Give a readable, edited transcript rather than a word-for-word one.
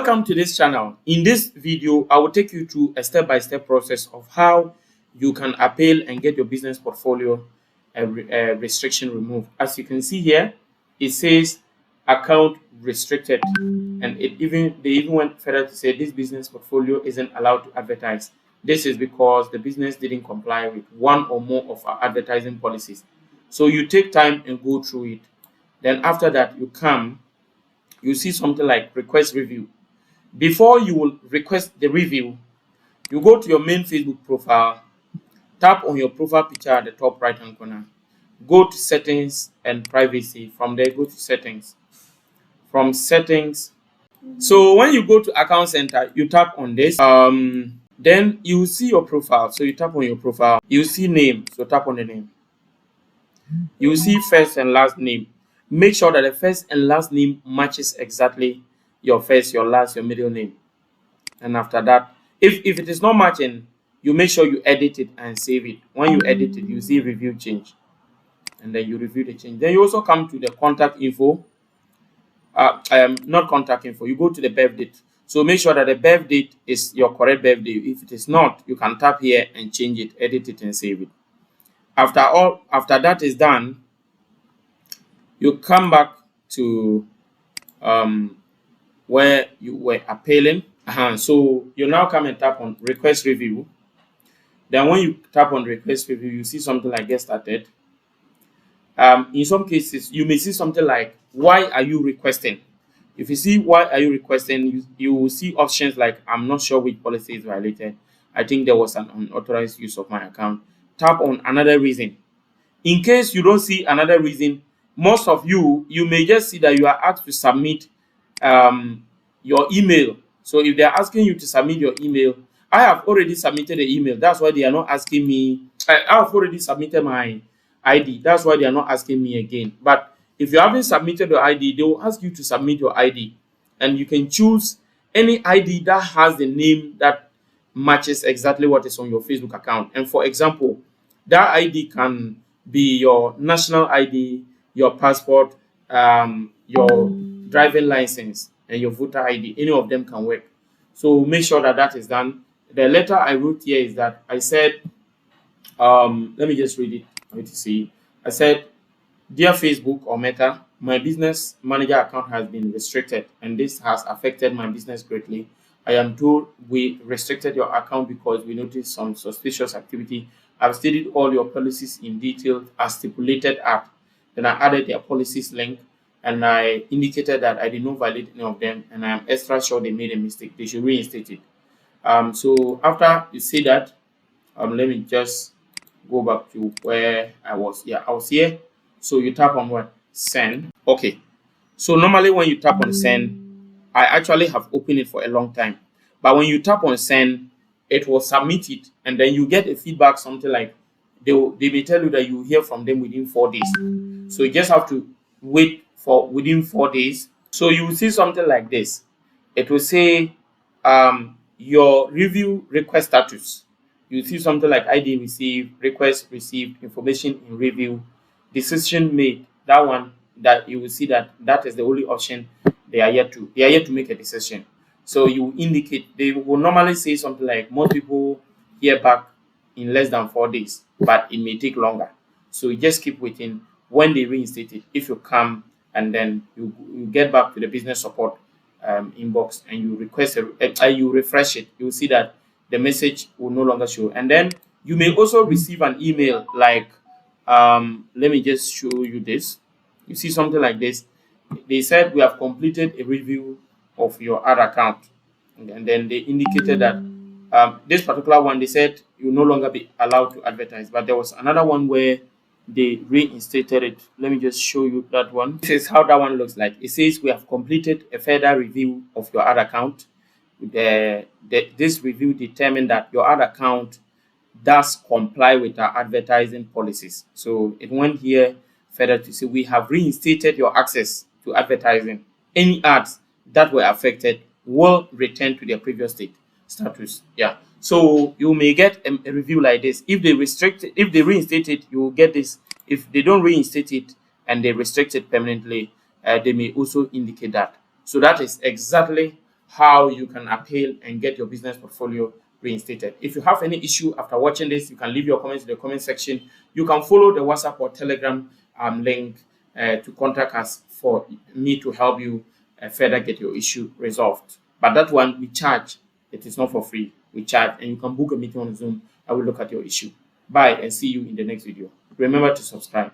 Welcome to this channel. In this video, I will take you through a step-by-step process of how you can appeal and get your business portfolio restriction removed. As you can see here, it says account restricted, and they even went further to say this business portfolio isn't allowed to advertise. This is because the business didn't comply with one or more of our advertising policies. So you take time and go through it. Then after that, you see something like request review. Before you will request the review, you go to your main Facebook profile, tap on your profile picture at the top right hand corner, go to settings and privacy. From there, go to settings. From settings, so when you go to account center, you tap on this. Then you see your profile. So you tap on your profile. You see name. So tap on the name. You see first and last name. Make sure that the first and last name matches exactly your first, your last, your middle name. And after that, if it is not matching, you make sure you edit it and save it. When you edit it, you see review change, and then you review the change. Then you also come to the contact info. Not contact info. You go to the birth date. So make sure that the birth date is your correct birthday. If it is not, you can tap here and change it, edit it, and save it. After that is done, you come back to where you were appealing. So you now come and tap on request review. Then when you tap on request review, you see something like get started. In some cases, you may see something like why are you requesting? If you see why are you requesting, you will see options like I'm not sure which policy is violated. I think there was an unauthorized use of my account. Tap on another reason. In case you don't see another reason, most of you may just see that you are asked to submit your email. So if they're asking you to submit your email, I have already submitted the email. That's why they are not asking me. I have already submitted my ID. That's why they are not asking me again. But if you haven't submitted your ID, they will ask you to submit your ID. And you can choose any ID that has the name that matches exactly what is on your Facebook account. And for example, that ID can be your national ID, your passport, your driving license, and your voter ID. Any of them can work. So make sure that that is done. The letter I wrote here is that I said, let me just read it. Let me see. I said, dear Facebook or Meta, my business manager account has been restricted and this has affected my business greatly. I am told we restricted your account because we noticed some suspicious activity. I've stated all your policies in detail as stipulated at. Then I added their policies link and I indicated that I did not violate any of them and I am extra sure they made a mistake. They should reinstate it. So after you say that, let me just go back to where I was. Yeah, I was here. So you tap on what? Send. Okay. So normally when you tap on send, I actually have opened it for a long time. But when you tap on send, it will submit it and then you get a feedback, something like they may tell you that you hear from them within 4 days. So you just have to wait for within 4 days. So you will see something like this. It will say your review request status. You see something like ID received, request received, information in review, decision made. That one, that you will see that is the only option they are yet to make a decision. So you indicate, they will normally say something like most people hear back in less than 4 days, but it may take longer. So you just keep waiting. When they reinstate it, if you come and then you get back to the business support inbox and you request you refresh it, you will see that the message will no longer show. And then you may also receive an email like let me just show you this. You see something like this. They said we have completed a review of your ad account, and then they indicated that this particular one, they said you no longer be allowed to advertise. But there was another one where they reinstated it. Let me just show you that one. This is how that one looks like. It says we have completed a further review of your ad account. This review determined that your ad account does comply with our advertising policies. So it went here further to say we have reinstated your access to advertising. Any ads that were affected will return to their previous state status. Yeah. So you may get a review like this. If they reinstate it, you will get this. If they don't reinstate it and they restrict it permanently, they may also indicate that. So that is exactly how you can appeal and get your business portfolio reinstated. If you have any issue after watching this, you can leave your comments in the comment section. You can follow the WhatsApp or Telegram link to contact us for me to help you further get your issue resolved. But that one we charge. It is not for free. We charge, and you can book a meeting on Zoom. I will look at your issue. Bye, and see you in the next video. Remember to subscribe.